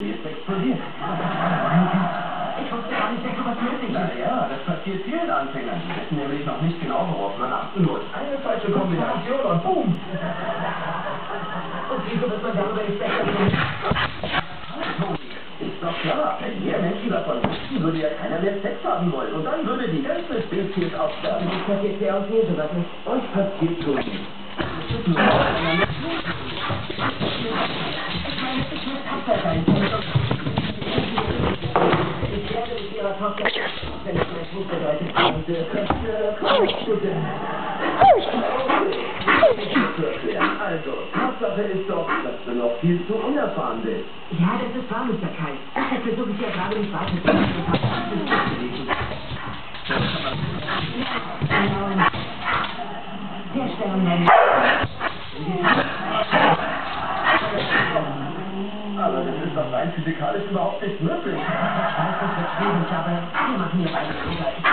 Die ist explodiert. Ich wusste gar nicht, dass sowas möglich ist. Ja, das passiert vielen Anfängern. Die wissen nämlich noch nicht genau, worauf man achten muss. Eine falsche Kombination und boom! Und wieso wird man darüber nicht besser tun? Ist doch klar, wenn mehr Menschen davon wüssten, würde ja keiner mehr Sex haben wollen. Und dann würde die ganze Spezies aussterben. Das passiert ja auch mir sowas nicht. Euch passiert schon nicht. Das ist nur einer mit Ich muss Tochter sein. Ich werde mit ihrer Tochter, wenn es mein Tod bedeutet, haben dürfen. Also, Tatsache ist doch, dass du noch viel zu unerfahren bist. Ja, das ist wahr, Mr. Kai. Deshalb versuche ich ja gerade nicht weiter zu machen. Der Sternenmann. Aber das ist doch rein physikalisch überhaupt nicht möglich. Ich weiß, das wird schwierig, aber wir machen hier beide drüber.